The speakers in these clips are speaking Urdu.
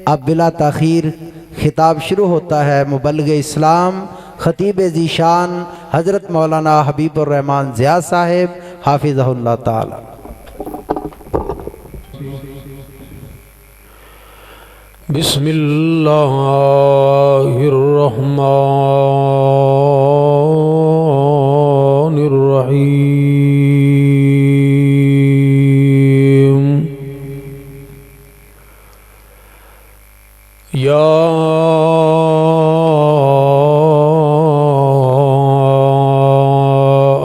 اب بلا تاخیر خطاب شروع ہوتا ہے مبلغ اسلام خطیب ذیشان حضرت مولانا حبیب الرحمن ضیاء صاحب حافظہ اللہ تعالی۔ بسم اللہ الرحمن الرحیم۔ یا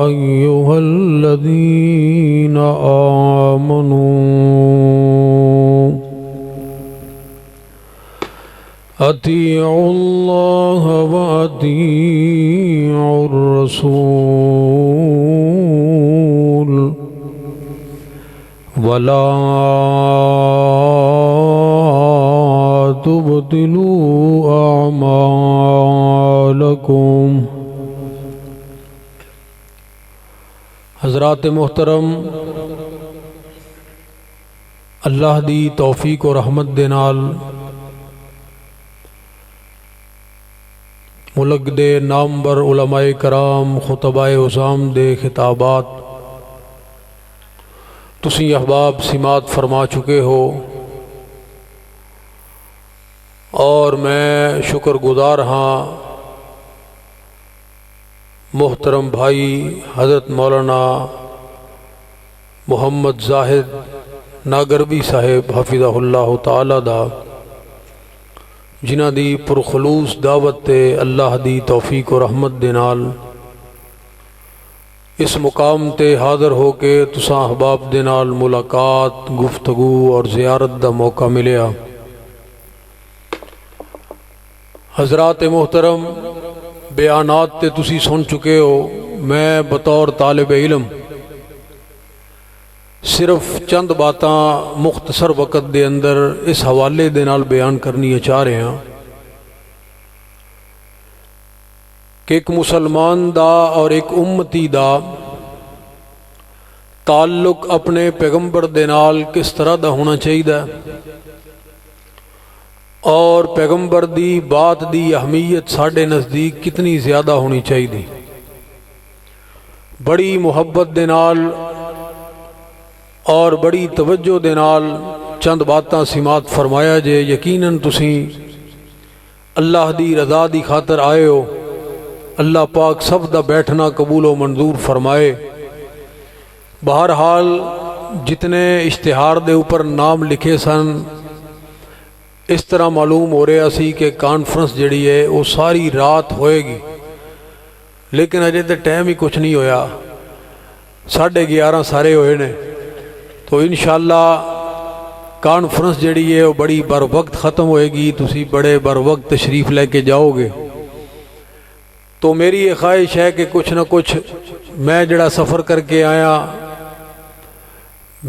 ایھا الذین آمنوا اطیعوا اللہ واطیعوا الرسول ولا تبطلوا اعمالکم۔ حضرات محترم، اللہ دی توفیق و رحمت دے نال ملک دے نامور علماء کرام خطباء عظام دے خطابات تسی احباب سماعت فرما چکے ہو، اور میں شکر گزار ہاں محترم بھائی حضرت مولانا محمد زاہد ناگربی صاحب حفظہ اللہ تعالی دا، جنہ دی پرخلوص دعوت تے اللہ دی توفیق و رحمت دے نال اس مقام تے حاضر ہو کے تساں احباب دے نال ملاقات، گفتگو اور زیارت دا موقع ملیا۔ حضرات محترم، بیانات تے تسی سن چکے ہو، میں بطور طالب علم صرف چند باتاں مختصر وقت دے اندر اس حوالے دے نال بیان کرنی چاہ رہے ہیں کہ ایک مسلمان دا اور ایک امتی دا تعلق اپنے پیغمبر دے نال کس طرح دا ہونا چاہیے، اور پیغمبر دی بات دی اہمیت ساڈے نزدیک کتنی زیادہ ہونی چاہیے۔ بڑی محبت دے نال اور بڑی توجہ دے نال چند باتاں سماعت فرمایا جے، یقیناً تسی اللہ دی رضا دی خاطر آئے ہو، اللہ پاک سب دا بیٹھنا قبول و منظور فرمائے۔ بہرحال جتنے اشتہار دے اوپر نام لکھے سن، اس طرح معلوم ہو رہا سی کہ کانفرنس جڑی ہے وہ ساری رات ہوئے گی، لیکن اجے تے ٹائم ہی کچھ نہیں ہویا، 11:30 سارے ہوئے نے، تو انشاءاللہ کانفرنس جڑی ہے وہ بڑی بر وقت ختم ہوئے گی، تسی بڑے بر وقت تشریف لے کے جاؤ گے۔ تو میری یہ خواہش ہے کہ کچھ نہ کچھ میں جڑا سفر کر کے آیا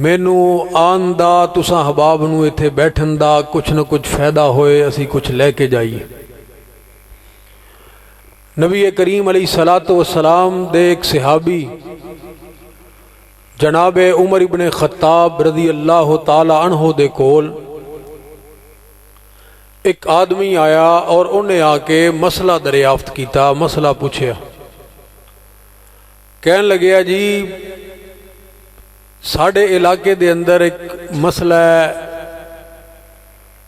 مینو آن دا تساں احباب نو ایتھے بیٹھن دا کچھ نہ کچھ فائدہ ہوئے، اسی کچھ لے کے جائیے۔ نبی کریم علیہ السلام دے ایک صحابی جناب عمر ابن خطاب رضی اللہ تعالی عنہ دے کول ایک آدمی آیا اور انہیں آ کے مسئلہ دریافت کیتا، مسئلہ پوچھیا، کہنے لگیا جی ساڑھے علاقے دے اندر ایک مسئلہ ہے،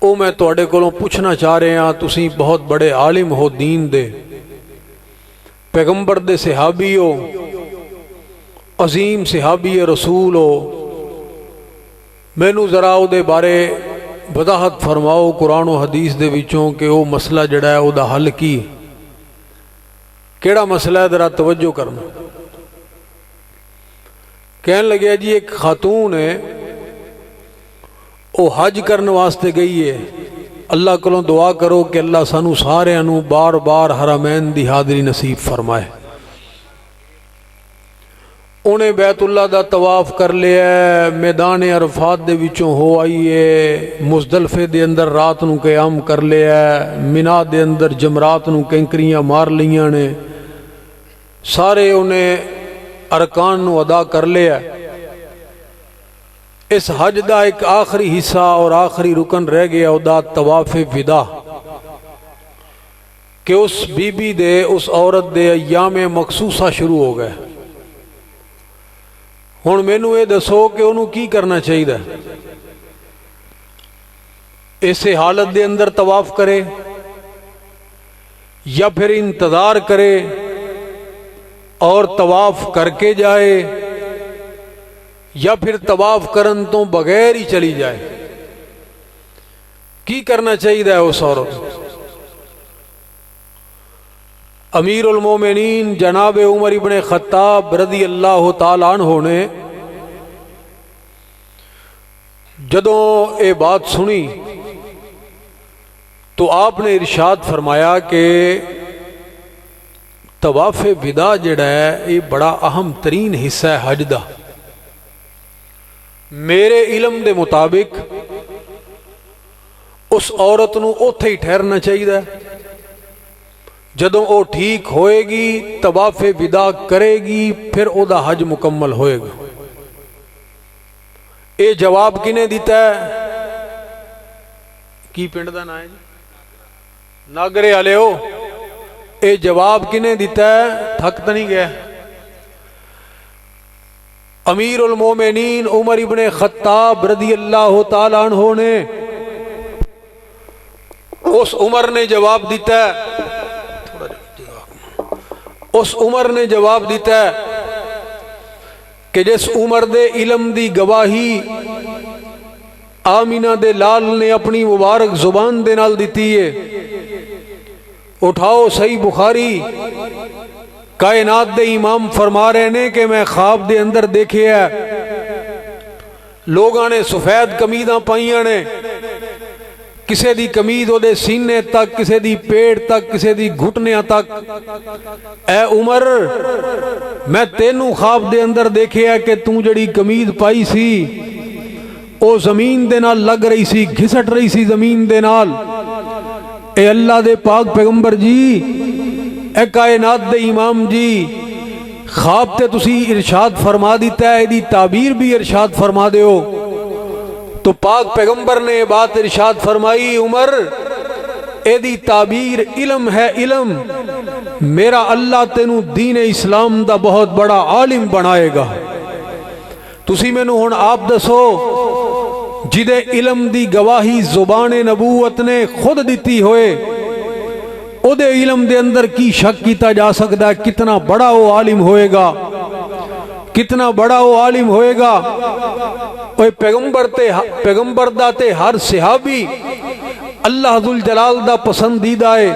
او میں توڑے کولوں پوچھنا چاہ رہے ہیں، تسی بہت بڑے عالم ہو دین دے، پیغمبر دے صحابی ہو، عظیم صحابی رسول ہو، مینو ذرا او دے بارے وضاحت فرماؤ قرآن و حدیث دے وچوں کہ او مسئلہ جڑا ہے او دا حل کی کیڑا مسئلہ ہے، ذرا توجہ کرنا۔ کہنے لگے جی ایک خاتون ہے، او حج کرنے واسطے گئی ہے، اللہ کولوں دعا کرو کہ اللہ سانو سارے انو بار بار حرمین دی حاضری نصیب فرمائے۔ انہیں بیت اللہ دا طواف کر لیا ہے، میدان عرفات دے وچوں ہو آئی ہے، مزدلفے دے اندر رات نو قیام کر لیا ہے، مینا دے اندر جمرات نو کینکریاں مار لیاں نے، سارے انہیں ارکان نو ادا کر لیا۔ اس حج دا ایک آخری حصہ اور آخری رکن رہ گیا دا طواف ودا کہ اس بی بی دے اس عورت دے ایام مخصوصہ شروع ہو گئے. ہن مینوں یہ دسو کہ انہوں کی کرنا چاہیے؟ اسے حالت دے اندر طواف کرے یا پھر انتظار کرے اور طواف کر کے جائے یا پھر طواف کرن تو بغیر ہی چلی جائے؟ کی کرنا چاہیے اس عورت؟ امیر المومنین جناب عمر ابن خطاب رضی اللہ تعالیٰ عنہ نے جدوں یہ بات سنی تو آپ نے ارشاد فرمایا کہ طواف ودا جڑا ہے یہ بڑا اہم ترین حصہ ہے حج دا. میرے علم دے مطابق اس عورت نو اوتھے ہی ٹھہرنا چاہیے. جدوں او ٹھیک ہوئے گی طواف ودا کرے گی پھر او دا حج مکمل ہوئے گا. اے جواب کنے دیتا ہے؟ کی پنڈ دا نام ہے جی؟ ناگرے والے ہو. اے جواب کنے دیتا ہے؟ تھک تو نہیں گیا؟ امیر المومنین عمر ابن خطاب رضی اللہ تعالیٰ عنہ نے اس عمر نے جواب دیتا ہے، اس عمر نے جواب دیتا ہے کہ جس عمر دے علم دی گواہی آمینہ دے لال نے اپنی مبارک زبان دے نال دیتی ہے. اٹھاؤ صحیح بخاری، کائنات دے امام فرما رہے نے کہ میں خواب دے اندر دیکھے ہے لوگاں نے سفید قمیضاں پائیاں نے، کسے دی قمیض او دے سینے تک، کسے دی پیٹ تک، کسے دی گھٹنیاں تک. اے عمر میں تینوں خواب دے اندر دیکھے ہے کہ توں جڑی قمیض پائی سی او زمین دے نال لگ رہی سی، گھسٹ رہی سی زمین دے نال. اے اللہ دے پاک پیغمبر جی، اے کائنات دے امام جی، خواب تے تسی ارشاد فرما دیتا ہے، دی تعبیر بھی ارشاد فرما دے ہو. تو پاک پیغمبر نے بات ارشاد فرمائی، عمر اے دی تعبیر علم ہے، علم. میرا اللہ تینوں دین اسلام دا بہت بڑا عالم بنائے گا. تسی میں نو ہن آپ دسو جدے علم دی گواہی زبان نبوت نے خود دیتی ہوئے او دے علم دے اندر کی شک کیتا جا سکتا ہے؟ کتنا بڑا وہ عالم ہوئے گا، کتنا بڑا وہ عالم ہوئے گا. اوہ پیغمبر دا تے ہر صحابی اللہ ذوالجلال دا پسندیدہ ہے.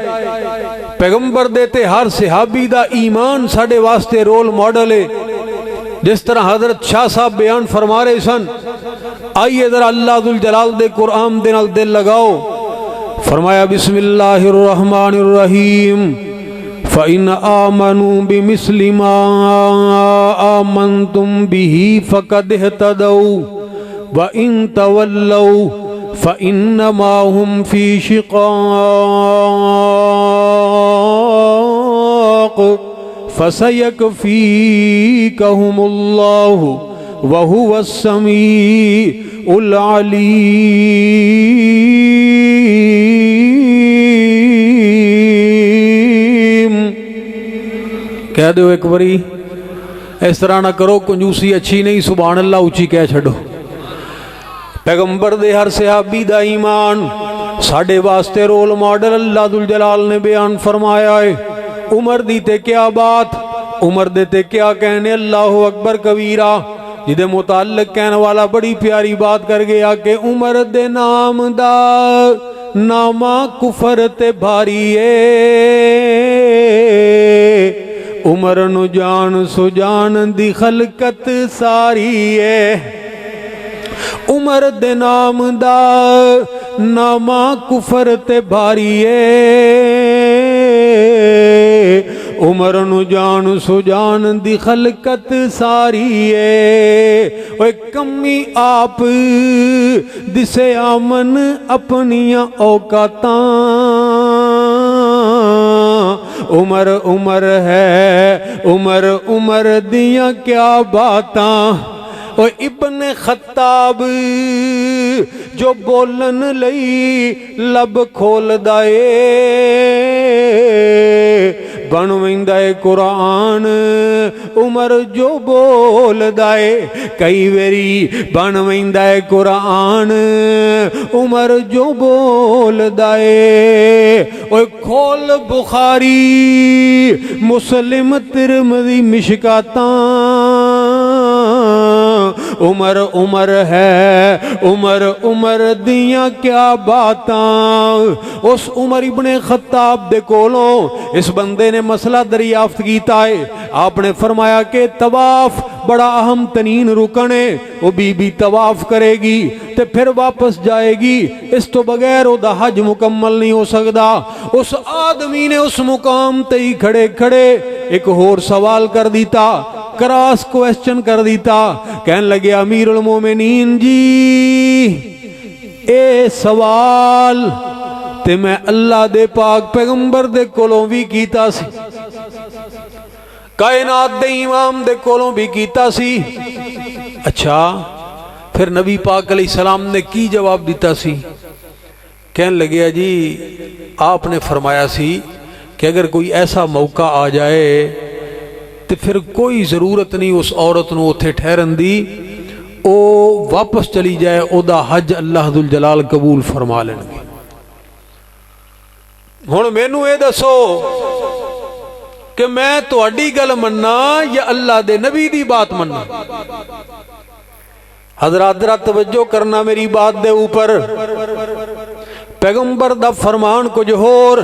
پیغمبر دے تے ہر صحابی دا ایمان ساڑے واسطے رول ماڈل ہے. جس طرح حضرت شاہ صاحب بیان فرما رہے سن، آئیے ذرا اللہ ذوالجلال دے قرآن دے نال دل لگاؤ. فرمایا بسم اللہ الرحمن الرحیم فَإِنْ آمَنُوا بِمِثْلِ مَا آمَنْتُمْ بِهِ فَقَدْ اهْتَدَوْا وَإِنْ تَوَلَّوْا فَإِنَّمَا هُمْ فِي شِقَاقٍ فَسَيَكْفِيكَهُمُ اللَّهُ وَهُوَ السَّمِيعُ الْعَلِيمُ. کہہ دو ایک باری، اس طرح نہ کرو، کنجوسی اچھی نہیں، سبحان اللہ اچھی کہہ چھڑو. پیغمبر دے ہر صحابی دا ایمان ساڑھے واسطے رول ماڈل اللہ ذوالجلال نے بیان فرمایا ہے. عمر دی تے کیا بات، عمر دے تے کیا کہنے، اللہ اکبر کبیرہ. جدے متعلق کہنے والا بڑی پیاری بات کر گیا کہ عمر دے نام دا نامہ کفر تے بھاری ہے. عمر نو جان سو جان دی خلقت ساری ہے. عمر دے نام دا نامہ کفر تے بھاری ہے. عمر نو جان سو جان دی خلقت ساری ہے. اوے کمی آپ دسے آمن اپنیاں اوقاتاں. عمر عمر ہے، عمر عمر دیاں کیا باتاں. او ابن خطاب جو بولن لئی لب کھولدا اے بن ویندا اے قرآن عمر جو بولدا اے کئی ویری بن ویندا اے قرآن عمر جو بولدا اے اوے کھول بخاری مسلم ترمذی مشکاتاں عمر عمر ہے عمر عمر دیاں کیا باتاں اس عمر ابن خطاب دے کولوں اس بندے نے مسئلہ دریافت کیتا ہے آپ نے فرمایا کہ طواف بڑا اہم ترین رکن ہے وہ بی بی طواف کرے گی تے پھر واپس جائے گی اس تو بغیر او دا حج مکمل نہیں ہو سکدا اس آدمی نے اس مقام تے ہی کھڑے کھڑے ایک اور سوال کر دیتا کراس کویسچن کر دیتا کہنے لگے امیر المومنین جی اے سوال تے میں اللہ دے پاک پیغمبر دے کولوں بھی کیتا سی کائنات دے امام دے کولوں بھی کیتا سی اچھا پھر نبی پاک علیہ السلام نے کی جواب دیتا سی کہنے لگے جی آپ نے فرمایا سی کہ اگر کوئی ایسا موقع آ جائے تو پھر کوئی ضرورت نہیں اس عورت نو اتھے ٹھہرن دی او واپس چلی جائے او دا حج اللہ ذوالجلال قبول فرما لیں گے ہن مینوں اے دسو کہ میں تہاڈی گل مننا یا اللہ دے نبی دی بات مننا حضرات ذرا توجہ کرنا میری بات دے اوپر پیغمبر دا فرمان کچھ ہور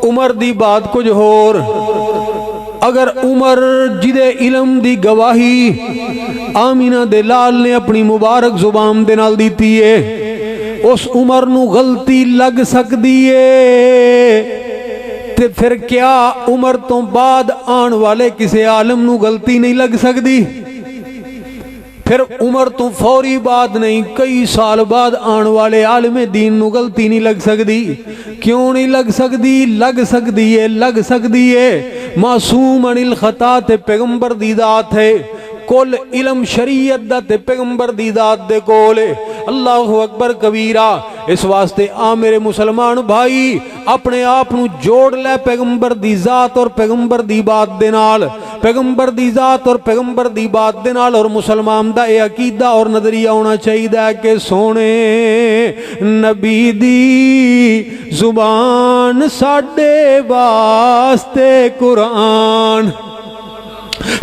عمر دی بات کچھ ہور اگر عمر جدے علم دی گواہی آمینہ دے لال نے اپنی مبارک زبان دے نال دیتی ہے اس عمر نو غلطی لگ سکتی ہے تے پھر کیا عمر تو بعد آن والے کسی عالم نو غلطی نہیں لگ سکتی پھر عمر تو فوری بعد نہیں کئی سال بعد آن والے عالم دین نو غلطی نہیں لگ سکتی کیوں نہیں لگ سکتی ہے معصوم عن الخطا تے پیغمبر دی ذات ہے کل علم شریعت دا تے پیغمبر دی ذات دے کول اللہ اکبر کبیرہ اس واسطے میرے مسلمان بھائی اپنے آپ نو جوڑ لے پیغمبر دی ذات اور پیغمبر دی بات دے نال پیغمبر دی ذات اور پیغمبر دی بات دے نال اور مسلمان دا اے عقیدہ اور نظریہ ہونا چاہیے کہ سونے نبی دی زبان ساڈے واسطے قرآن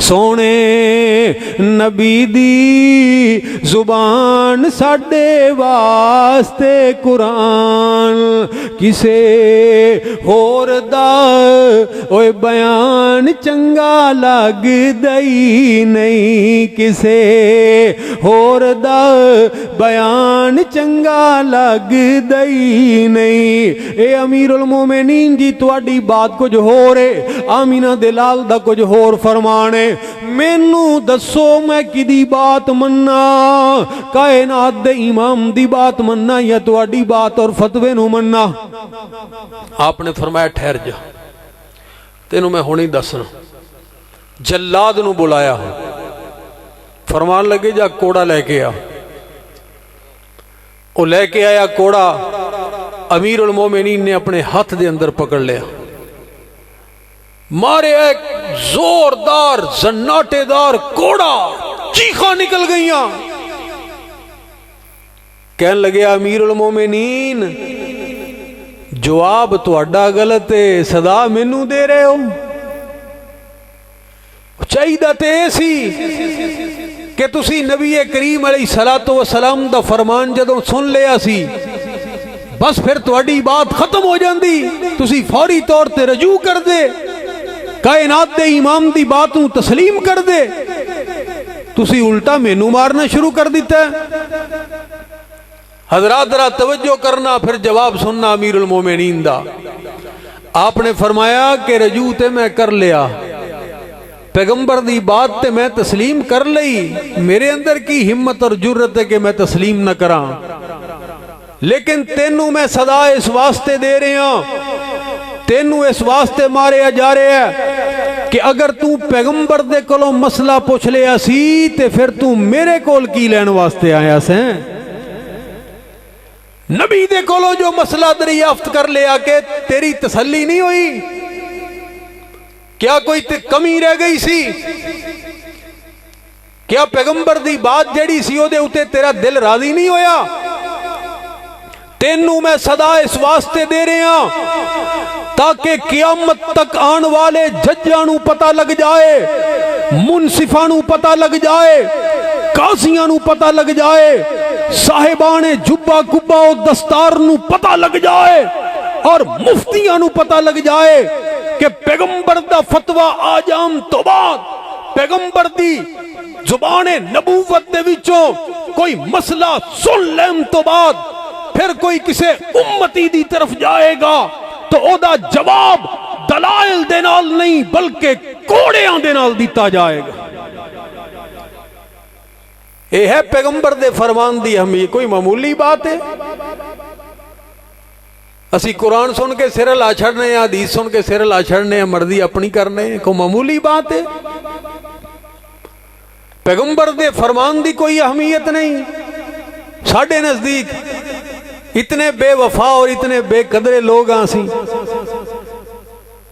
سونے نبی دی زبان ساڈے واسطے قرآن کسے ہور دا اوے بیان چنگا لگ دئی نہیں کسے ہور دا بیان چنگا لگ دئی نہیں اے امیر المومنین جی تواڈی بات کچھ ہور ہے آمینہ دلال دا کچھ ہور فرمان مینوں دسو میں کدی بات مننا کائنات دے امام دی بات مننا یا تواڈی بات اور فتوے نو مننا آپ نے فرمایا ٹھہر جا تینوں میں ہونی دسنا جلاد نو بلایا فرمان لگے جا کوڑا لے کے آ وہ لے کے آیا کوڑا امیر المومنین نے اپنے ہاتھ دے اندر پکڑ لیا مارے ایک زوردار زناٹے دار کوڑا چیخاں نکل گئیاں کہنے لگے امیر المومنین جواب تہاڈا غلط ہے صدا مینوں دے رہے ہو چاہیے تے سی کہ تسی نبی کریم علیہ الصلوۃ والسلام دا فرمان جدوں سن لیا سی بس پھر تہاڈی بات ختم ہو جاندی تسی فوری طور تے رجوع کر دے کائنات دے امام دی بات نو تسلیم کر دے تسی الٹا مینوں مارنا شروع کر دیتا ہے حضرات ذرا توجہ کرنا پھر جواب سننا امیر المومنین دا آپ نے فرمایا کہ رجوع تے میں کر لیا پیغمبر دی بات تے میں تسلیم کر لئی میرے اندر کی ہمت اور جرت ہے کہ میں تسلیم نہ کراں لیکن تینوں میں صدا اس واسطے دے رہے ہاں تینوں اس واسطے مارے جا رہے ہیں کہ اگر تو پیغمبر دے کولوں مسئلہ پوچھ لیا سی تے پھر تو میرے کول کی لین واسطے آیا سیں؟ نبی دے کولوں جو مسئلہ دریافت کر لیا کہ تیری تسلی نہیں ہوئی؟ کیا کوئی کمی رہ گئی سی؟ کیا پیغمبر دی بات جڑی سی او دے اتے تیرا دل راضی نہیں ہویا؟ تینوں میں صدا اس واسطے دے رہے ہیں تاکہ قیامت تک آن والے ججانوں پتہ لگ جائے، منصفانوں پتہ لگ جائے، قاضیانوں پتہ لگ جائے، صاحبان جبہ کبہ و دستارنوں پتہ لگ جائے، اور مفتیانوں پتہ لگ جائے کہ پیغمبر دا فتوہ آجام تو بعد پیغمبر دی زبان نبوت دے وچوں کوئی مسئلہ سن لیم تو بعد پھر کوئی کسے امتی دی طرف جائے گا تو او دا جواب دلائل دے نال نہیں بلکہ کوڑیاں دے نال دیتا جائے گا۔ اے ہے پیغمبر دے فرمان دی ہمیں کوئی معمولی بات ہے؟ اسی قرآن سن کے سر لا چھڑنے ہیں، حدیث سن کے سر لا چھڑنے ہیں، مرضی اپنی کرنے ہیں، کوئی معمولی بات ہے؟ پیغمبر دے فرمان دی کوئی اہمیت نہیں۔ ساڑھے نزدیک اتنے بے وفا اور اتنے بے قدر لوگ آنسی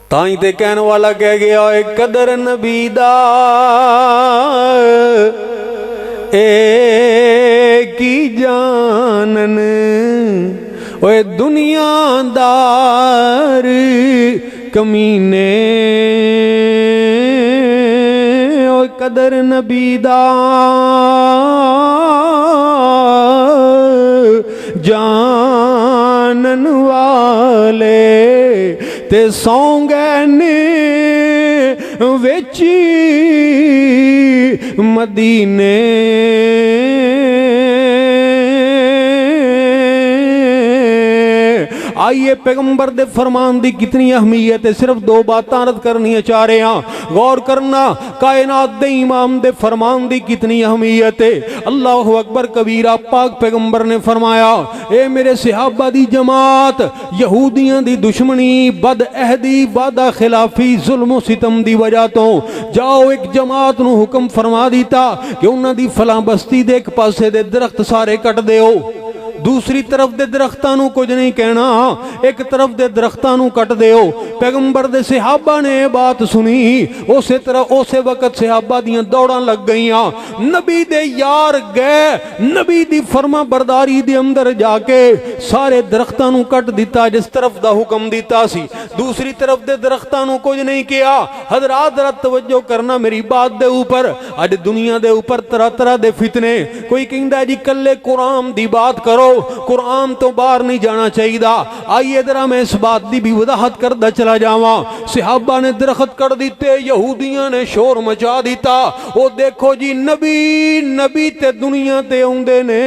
تائیں تے کہنے والا کہہ گیا اے قدر نبی دا اے کی جانن اے دنیا دار کمینے اے قدر نبی دا جانن والے تے سونگن ویچی مدینے آئیے پیغمبر دے فرمان دی کتنی اہمیت ہے، صرف دو باتاں عرض کرنی چاہ رہے ہیں، غور کرنا کائنات دے امام دے فرمان دی کتنی اہمیت ہے۔ اللہ اکبر کبیرہ، پاک پیغمبر نے فرمایا اے میرے صحابہ دی جماعت، یہودیاں دی دشمنی، بد عہدی، وعدہ خلافی، ظلم و ستم دی وجہ تو جاؤ ایک جماعت نو حکم فرما دیتا کہ انہاں دی فلاں بستی دے ایک پاسے دے درخت سارے کٹ دیو، دوسری طرف دے درختانوں کچھ نہیں کہنا، ایک طرف دے درختانوں کٹ دیو۔ پیغمبر دے صحابہ نے بات سنی، اسے وقت صحابہ دیاں دوڑاں لگ گئیاں، نبی دے یار گئے، نبی دی فرما برداری دے اندر جا کے سارے درختانوں کٹ دیتا جس طرف دا حکم دیتا سی، دوسری طرف دے درختانوں کچھ نہیں کیا۔ حضرات ذرا توجہ کرنا میری بات دے اوپر، اج دنیا دے اوپر طرح طرح دے فتنے، کوئی کہندا ہے جی کلے قرآن دی بات کرو، قرآن تو باہر نہیں جانا چاہیے دا۔ آئیے ذرا میں اس بات دی بھی وضاحت کردہ چلا جاواں۔ صحابہ نے درخت کر دیتے، یہودیاں نے شور مچا دیتا، او دیکھو جی نبی تے دنیا تے اوندے نے،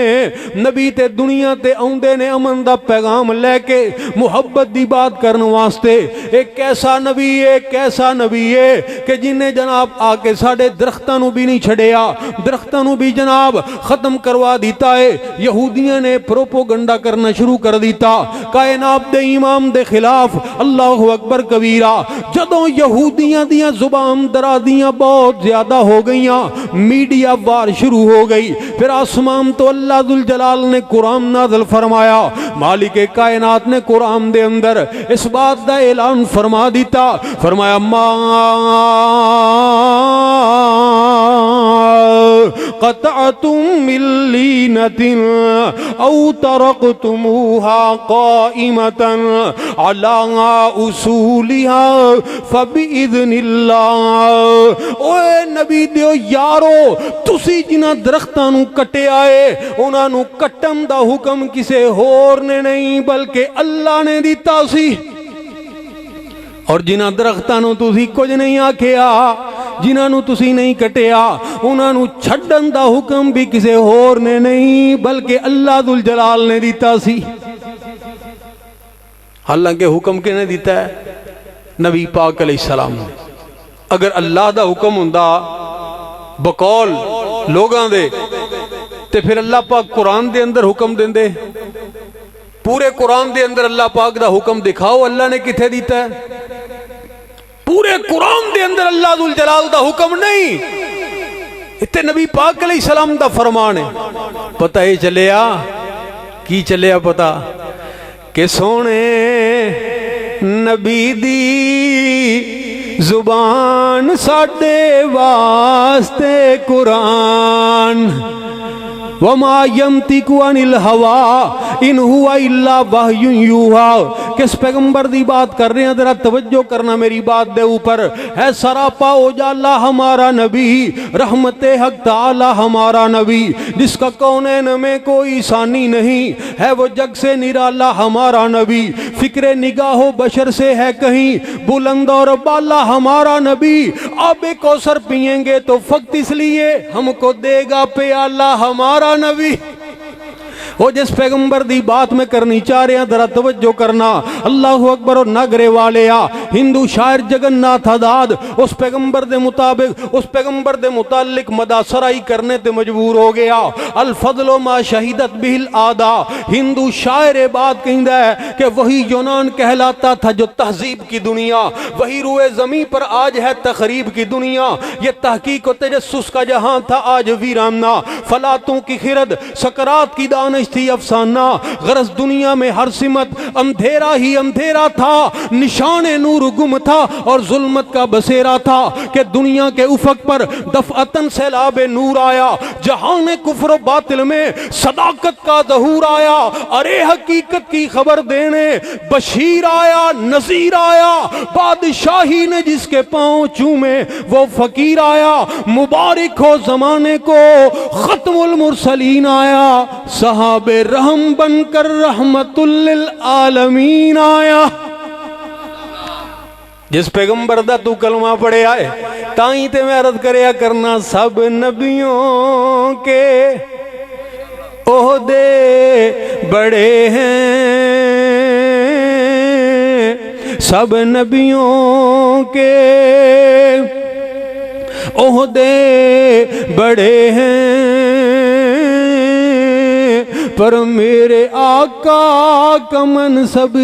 نبی تے دنیا تے اوندے نے امن دا پیغام لے کے محبت دی بات کرن واسطے۔ ایک کیسا نبی ہے، کیسا نبی ہے کہ جن نے جناب آ کے ساڑھے درختاں نو بھی نہیں چھڑیا، درختاں نو بھی جناب ختم کروا دیتا ہے۔ یہودیاں نے پروپوگنڈا کرنا شروع کر دیتا کائنات دے امام دے خلاف۔ اللہ اکبر کبیرہ، جدوں یہودیاں دیاں زبان درازیاں بہت زیادہ ہو گئیاں، میڈیا وار شروع ہو گئی، پھر آسمان تو اللہ ذوالجلال نے قرآن نازل فرمایا، مالک کائنات نے قرآن دے اندر اس بات دا اعلان فرما دیتا، فرمایا ما قطعتم من لینۃ او ترکتموها قائمة على اصولها فبإذن اللہ۔ اوے نبی دیو یارو، تسی جنہ درختاں نو کٹے آئے انہاں نو کٹن دا حکم کسے ہور نے نہیں بلکہ اللہ نے دیتا سی، اور جنہ درختاں نو تسی کچھ نہیں آکھیا، جنہاں نو تسی نہیں کٹیا، انہاں نو چھڈن دا حکم بھی کسے ہور نے نہیں بلکہ اللہ ذوالجلال نے دیتا سی۔ حالانکہ حکم کنے دیتا ہے؟ نبی پاک علیہ السلام نے۔ اگر اللہ دا حکم ہوندا بقول لوگاں دے تے پھر اللہ پاک قرآن دے اندر حکم دیندے، پورے قرآن دے اندر اللہ پاک دا حکم دکھاؤ اللہ نے کتھے دیتا ہے؟ پورے قرآن دے اندر اللہ ذو الجلال دا حکم نہیں، اتنے نبی پاک علیہ السلام دا فرمان ہے۔ پتہ یہ چلیا کی چلیا پتہ کہ سونے نبی دی زبان ساڈے واسطے قرآن، وما ينطق عن الهوى ان هو الا وحی یوحی۔ کس پیغمبر دی بات کر رہے ہیں؟ ذرا توجہ کرنا میری بات دے اوپر۔ ہے سراپا اجالا ہمارا نبی، رحمت حق تعالی ہمارا نبی، جس کا کونین میں کوئی ثانی نہیں، ہے وہ جگ سے نرالا ہمارا نبی، فکر نگاہ و بشر سے ہے کہیں بلند اور بالا ہمارا نبی۔ آب کوثر پئیں گے تو فقط اس لیے ہم کو دے گا پیالہ ہمارا نبی۔ وہ جس پیغمبر دی بات میں کرنی چاہ رہے ہیں ذرا توجہ کرنا۔ اللہ اکبر۔ اور ناگرے والیا ہندو شاعر جگن ناتھ آزاد اس پیغمبر دے مطابق، اس پیغمبر دے متعلق مدح سرائی کرنے تے مجبور ہو گیا۔ الفضل ما شہیدت بہ العادا، ہندو شاعر بات کہندا ہے کہ وہی یونان کہلاتا تھا جو تہذیب کی دنیا، وہی روئے زمین پر آج ہے تخریب کی دنیا، یہ تحقیق و تجسس کا جہاں تھا آج ویرانہ، فلاتوں کی خرد سکرات کی دانش تھی افسانہ، غرض دنیا میں ہر سمت اندھیرا ہی اندھیرا تھا، نشان نور گم تھا اور ظلمت کا بسیرا تھا، کہ دنیا کے افق پر دفعتاً سیلاب نور آیا، جہان کفر و باطل میں صداقت کا ظہور آیا، ارے حقیقت کی خبر دینے بشیر آیا، نذیر آیا، بادشاہی نے جس کے پاؤں چومے وہ فقیر آیا، مبارک ہو زمانے کو ختم المرسلین آیا، صحابہ رحم بن کر رحمت للعالمین آیا۔ جس پیغمبر دا تو کلمہ پڑھے آئے تائیں تے میں عرض کریا کرنا، سب نبیوں کے عہدے بڑے ہیں، سب نبیوں کے عہدے بڑے ہیں، پر میرے آقا کا منصب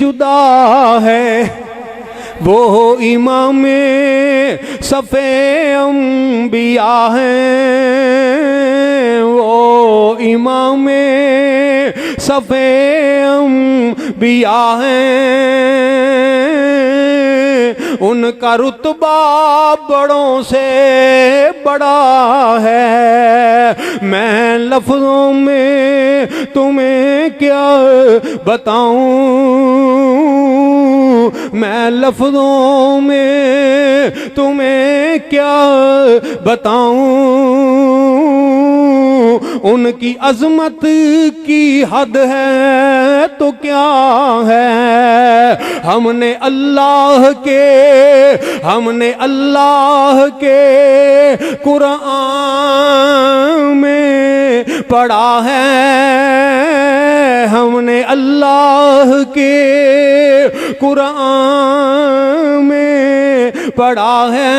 جدا ہے، وہ امام صف انبیاء ہیں، وہ امام صف انبیاء ہیں، ان کا رتبہ بڑوں سے بڑا ہے، میں لفظوں میں تمہیں کیا بتاؤں، میں لفظوں میں تمہیں کیا بتاؤں، ان کی عظمت کی حد ہے تو کیا ہے، ہم نے اللہ کے قرآن میں پڑھا ہے، ہم نے اللہ کے قرآن میں پڑھا ہے،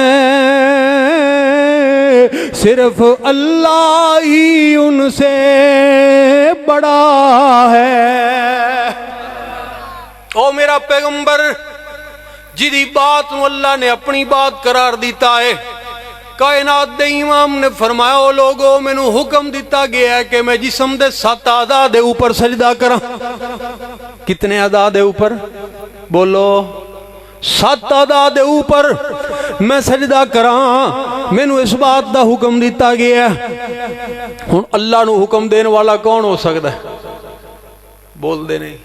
صرف اللہ ہی ان سے بڑا ہے۔ او میرا پیغمبر جدی بات نو اللہ نے اپنی بات قرار دیتا ہے، کائنات دے امام نے فرمایا او لوگو مینوں حکم دیتا گیا ہے کہ میں جسم دے 7 اعضاء دے اوپر سجدہ کراں۔ کتنے اعضاء دے اوپر؟ بولو 7 اعضاء دے اوپر میں سجدہ کراں، مینوں اس بات دا حکم دیتا گیا ہے۔ ہن اللہ نو حکم دین والا کون ہو سکتا ہے؟ بول دے نہیں،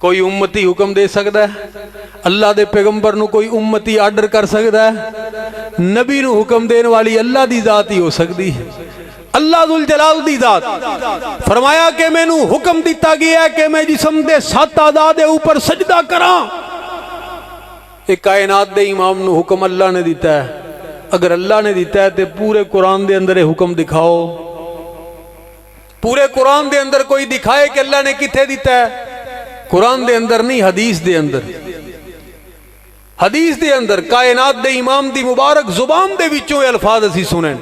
کوئی امتی حکم دے سکتا ہے؟ اللہ دے پیغمبر نو کوئی امتی آرڈر کر سکتا ہے؟ نبی نو حکم دین والی اللہ دی ذات ہی ہو سکتی ہے، اللہ ذو الجلال دی ذات۔ فرمایا کہ میں نو حکم دیتا گیا ہے کہ میں جسم دے 7 اعضاء دے اوپر سجدہ کراں۔ ایک کائنات دے امام نو حکم اللہ نے دیتا ہے، اگر اللہ نے دیتا ہے تے پورے قرآن دے اندر حکم دکھاؤ، پورے قرآن دے اندر کوئی دکھائے کہ اللہ نے کتھے دیتا ہے؟ قرآن دے اندر نہیں، حدیث دے اندر، حدیث دے اندر کائنات دے امام دی مبارک زبان دے وچوں الفاظ اسی سنیں،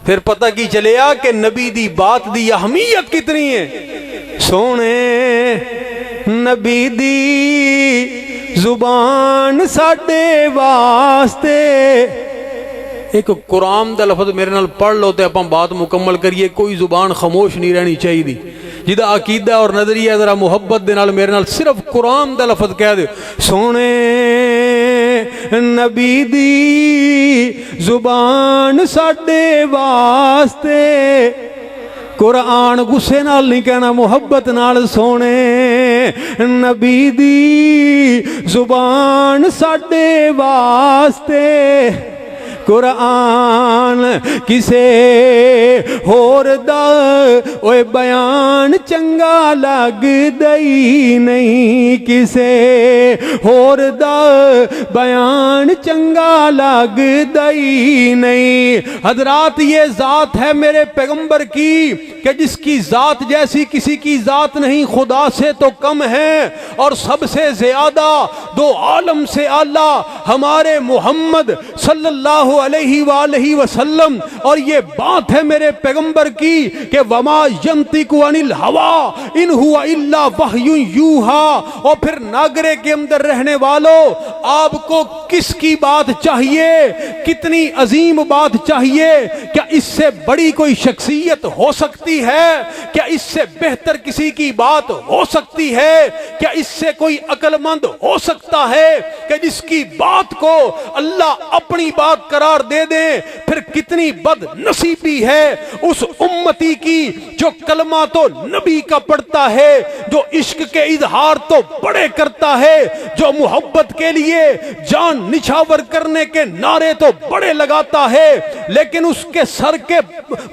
پھر پتہ کی چلے آ کہ نبی دی بات دی اہمیت کتنی ہے۔ سونے نبی دی زبان ساڈے واسطے. ایک قرآن دا لفظ میرے نال پڑھ لو تے اپاں بات مکمل کریے. کوئی زبان خاموش نہیں رہنی چاہیے. جدا عقیدہ اور نظریہ ذرا محبت دے نال میرے نال صرف قرآن دا لفظ کہہ دے. سونے نبی دی زبان ساڈے واسطے. قرآن غصے نال نہیں کہنا، محبت نال. سونے نبی دی زبان ساڈے واسطے. قرآن کسے ہور دا اوے بیان چنگا لگ دئی نہیں. کسے ہور دا بیان چنگا لگ دئی نہیں. حضرات یہ ذات ہے میرے پیغمبر کی کہ جس کی ذات جیسی کسی کی ذات نہیں، خدا سے تو کم ہے اور سب سے زیادہ دو عالم سے اعلیٰ ہمارے محمد صلی اللہ علیہ وآلہ وسلم. اور یہ بات ہے میرے پیغمبر کی کہ وما ینطق عن الہوی ان ہوا الا وحی یوحی. اور پھر ناگرے کے اندر رہنے والوں، آپ کو کس کی بات چاہیے؟ کتنی عظیم بات چاہیے؟ کیا اس سے بڑی کوئی شخصیت ہو سکتی ہے؟ کیا اس سے بہتر کسی کی بات ہو سکتی ہے؟ کیا اس سے کوئی عقل مند ہو سکتا ہے کہ جس کی بات کو اللہ اپنی بات قرار دے دیں؟ پھر کتنی بد نصیبی ہے اس امتی کی جو کلمہ تو نبی کا پڑھتا ہے، جو عشق کے اظہار تو بڑے کرتا ہے، جو محبت کے لیے جان نچھاور کرنے کے نعرے تو بڑے لگاتا ہے، لیکن اس کے سر کے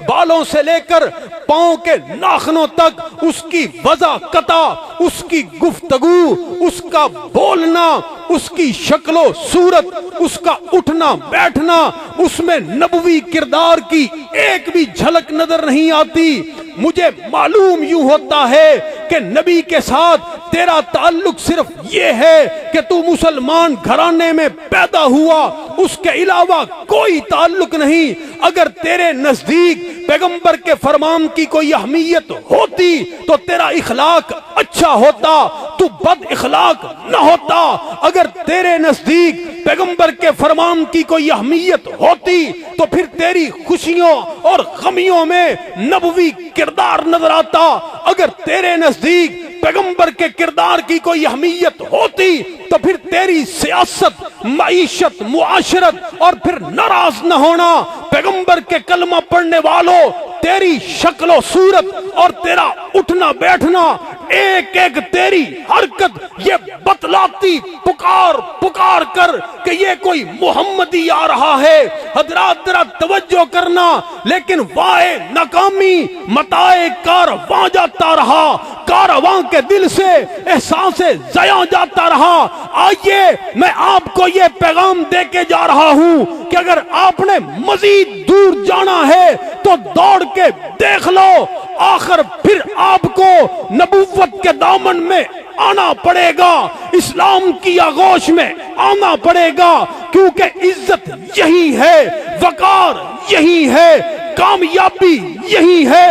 بالوں سے لے کر پاؤں کے ناخنوں تک اس کی وضاحت، اس کی گفتگو، اس کا بولنا، اس کی شکل و صورت، اس کا اٹھنا بیٹھنا، اس میں نبوی کردار کی ایک بھی جھلک نظر نہیں آتی. مجھے معلوم یوں ہوتا ہے کہ نبی کے ساتھ تیرا تعلق صرف یہ ہے کہ تو مسلمان گھرانے میں پیدا ہوا، اس کے علاوہ کوئی تعلق نہیں. اگر تیرے نزدیک پیغمبر کے فرمان کی کوئی اہمیت ہوتی تو تیرا اخلاق اچھا ہوتا، تو بد اخلاق نہ ہوتا. اگر تیرے نزدیک پیغمبر کے فرمان کی کوئی اہمیت ہوتی تو پھر تیری خوشیوں اور غمیوں میں نبوی کردار نظر آتا. اگر تیرے نزدیک پیغمبر کے کردار کی کوئی اہمیت ہوتی تو پھر تیری سیاست، معیشت، معاشرت اور پھر ناراض نہ ہونا. پیغمبر کے کلمہ پڑھنے والوں، تیری شکل و صورت اور تیرا اٹھنا بیٹھنا، ایک ایک تیری حرکت یہ بتلاتی پکار پکار کر کہ یہ کوئی محمدی آ رہا ہے. حضرات ذرا توجہ کرنا. لیکن وائے ناکامی متائے کارواں جاتا رہا، کارواں کے دل سے احساس ضیاء جاتا رہا. آئیے میں آپ کو یہ پیغام دے کے جا رہا ہوں کہ اگر آپ نے مزید دور جانا ہے تو دوڑ کے دیکھ لو، آخر پھر آپ کو نبوت کے دامن میں آنا پڑے گا، اسلام کی آغوش میں آنا پڑے گا. کیونکہ عزت یہی ہے، وقار یہی ہے، کامیابی یہی ہے،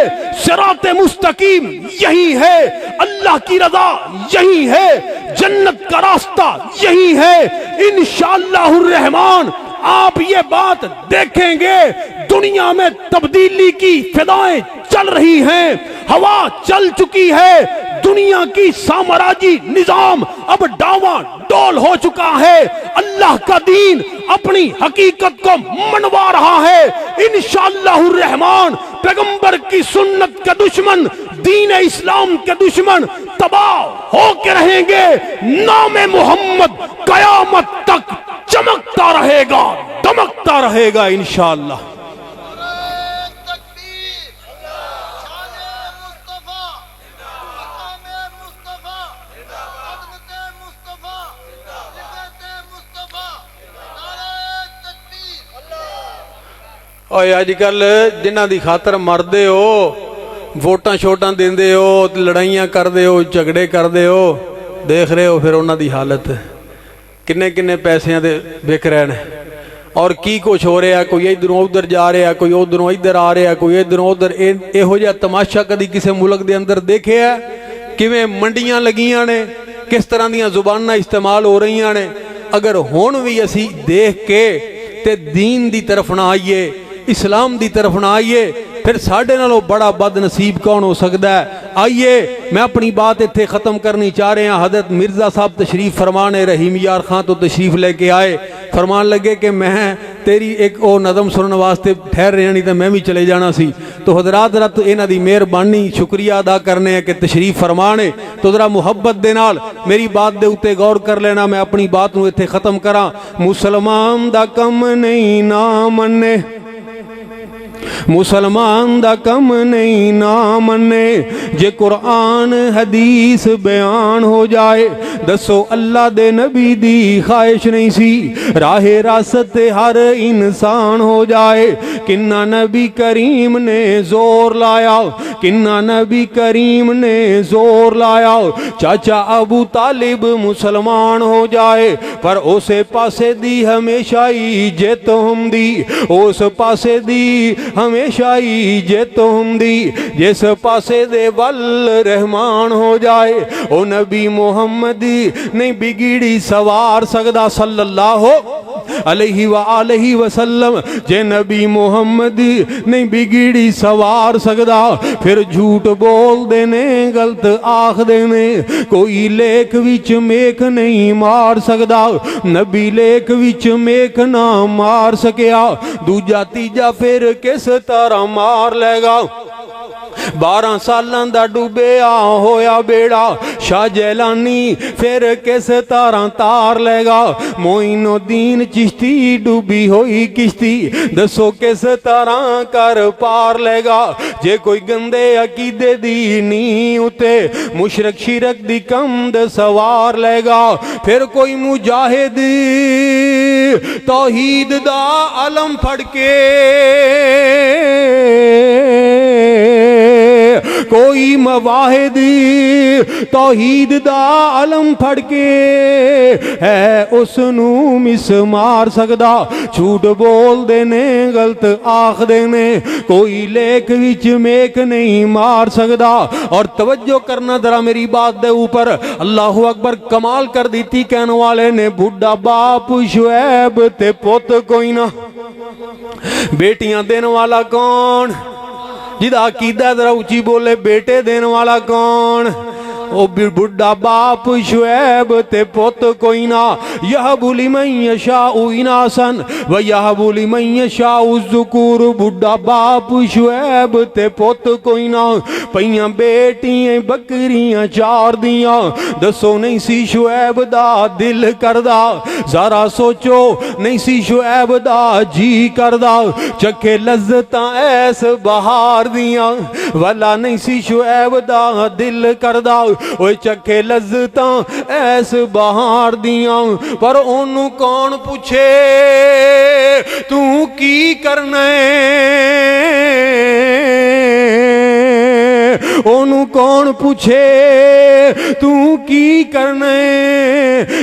صراط مستقیم یہی ہے، اللہ کی رضا یہی ہے، جنت کا راستہ یہی ہے. انشاءاللہ الرحمن آپ یہ بات دیکھیں گے، دنیا میں تبدیلی کی فضائیں چل رہی ہیں، ہوا چل چکی ہے، دنیا کی سامراجی نظام اب ڈاواں ڈول ہو چکا ہے، اللہ کا دین اپنی حقیقت کو منوا رہا ہے. انشاءاللہ الرحمن پیغمبر کی سنت کے دشمن، دین اسلام کے دشمن تباہ ہو کے رہیں گے. نام محمد قیامت تک چمکتا رہے گا، دمکتا رہے گا انشاءاللہ. اوے اج کل جنہ دی خاطر مردے ہو، ووٹاں شوٹاں دیندے ہو، لڑائیاں کردے ہو، جھگڑے کردے ہو، دیکھ رہے ہو پھر انہاں دی حالت کنے کنے پیسیاں دے بک رہے ہیں اور کی کچھ ہو رہا ہے. کوئی ادھروں ادھر جا رہا ہے، کوئی ادھروں ادھر آ رہا ہے، کوئی ادھروں ادھر. یہو جہا تماشا کدی کسی ملک دے اندر دیکھے ہے؟ کیویں منڈیاں لگیاں نے، کس طرح دیاں زباناں استعمال ہو رہی ہیں. اگر ہون بھی اسی دیکھ کے تے دین دی طرف نہ آئیے, اسلام دی طرف نہ آئیے, پھر ساڑھے نالوں بڑا بد نصیب کون ہو سکتا ہے. آئیے میں اپنی بات اتھے ختم کرنی چاہ رہے ہیں. حضرت مرزا صاحب تشریف فرمانے, رحیم یار خان تو تشریف لے کے آئے, فرمان لگے کہ میں تیری ایک او نظم سننے واسطے ٹھہر رہے نہیں تو میں بھی چلے جانا سی. تو حضرات ذرا تو انہاں دی مہربانی شکریہ ادا کرنے ہیں کہ تشریف فرمانے, تو ذرا محبت دے نال میری بات دے اتے غور کر لینا. میں اپنی بات نو اتھے ختم کراں. مسلمان دا کم نہیں نہ مننے, مسلمان دا کم نہیں نہ مننے, جے قرآن حدیث بیان ہو جائے دسو اللہ دے نبی دی خواہش نہیں سی, راہ راست ہر انسان ہو جائے. کنہ نبی کریم نے زور لایا, کنہ نبی کریم نے زور لایا, چاچا ابو طالب مسلمان ہو جائے, پر اسے پاسے دی ہمیشہ ہی جے تم دی, اس پاسے دی ہمیشہ ہی جے تم دی, جس پاسے دے ول رحمان ہو جائے. او نبی محمد نہیں بگڑی سوار سکدا صلی اللہ علیہ وآلہ وسلم, جے نبی محمد نہیں بگڑی سوار سکدا, پھر جھوٹ بول دینے غلط آخ دینے, کوئی لیک وچ میک نہیں مار سکدا, نبی لیک وچ میک نہ مار سکیا, دوجا تیجا پھر کس طرح مار لے گا. 12 سالاں دا ڈوبیا ہویا بیڑا, شاہ جیلانی پھر کس طرح تار لے گا. معین الدین چشتی ڈوبی ہوئی کشتی, دسو کس طرح کر پار لے گا. جے کوئی گندے عقیدے دی نہیں اتے مشرک شرک دی کمد سوار لے گا, پھر کوئی مجاہد توحید دا علم پھڑ کے, کوئی مواحد توحید دا علم پھڑ کے ہے اس نو مس مار سکدا. جھوٹ بول دینے غلط آخ دینے, کوئی لیک وچ میک نہیں مار سکدا. اور توجہ کرنا ذرا میری بات دے اوپر, اللہ اکبر کمال کر دیتی کہنے والے نے. بھڈا باپ شعیب تے پوت کوئی نہ, بیٹیاں دین والا کون, جدا عقیدہ ذرا اونچی بولے, بیٹے دین والا کون, او بڑھا باپ شعیب تے پوت کوئی نہ. یہب لمن یشاء اناسا و یہب لمن یشاء الذکور, بڑھا باپ شعیب تے پوت کوئی نہ. پئیاں بیٹیاں بکریاں 4 دیاں, دسو نہیں سی شعیب دا دل کردا, ذرا سوچو نہیں سی شعیب دا جی کردا, چکھے لذتاں ایس بہار دیاں, والا نہیں سی شعیب دا دل کردا, اوے چکھے لذتاں ایس بہار دیاں. پر انہوں کون پوچھے تو کی کرنے, انہوں کون پوچھے تو کی کرنے,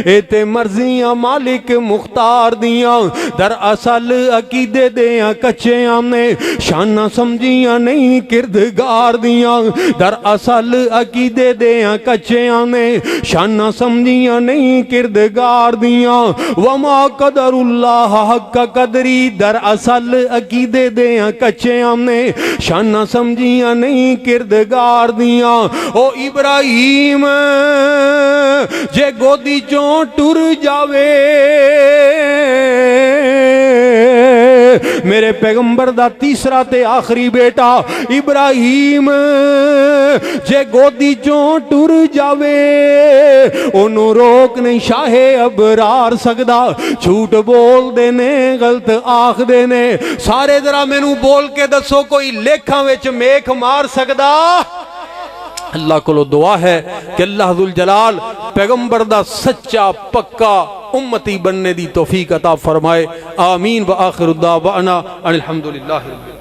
اے تے مرضیاں مالک مختار دیاں. در اصل عقیدے دیاں کچے آمنے, شانہ سمجھیاں نہیں کردگار دیاں. در اصل عقیدے دیاں کچے آمنے, شانہ سمجھیاں نہیں کردگار دیاں. وما قدر اللہ حق قدری, در اصل عقیدے دیاں کچے آمنے, شانہ سمجھیاں نہیں کردگار دیاں. او ابراہیم جے گودی چوں ٹر جاوے, میرے پیغمبر دا تیسرا تے آخری بیٹا ابراہیم جے گودی چوں ٹر جاوے, انہوں روک نہیں شاہ ابرار سکدا. جھوٹ بول دینے غلط آخ دینے, سارے ذرا مینوں بول کے دسو کوئی لیکھاں وچ میک مار سکدا. اللہ کو دعا ہے کہ اللہ ذوالجلال پیغمبر دا سچا پکا امتی بننے دی توفیق عطا فرمائے. آمین. وآخر الدعوانا ان الحمدللہ رب العالمین.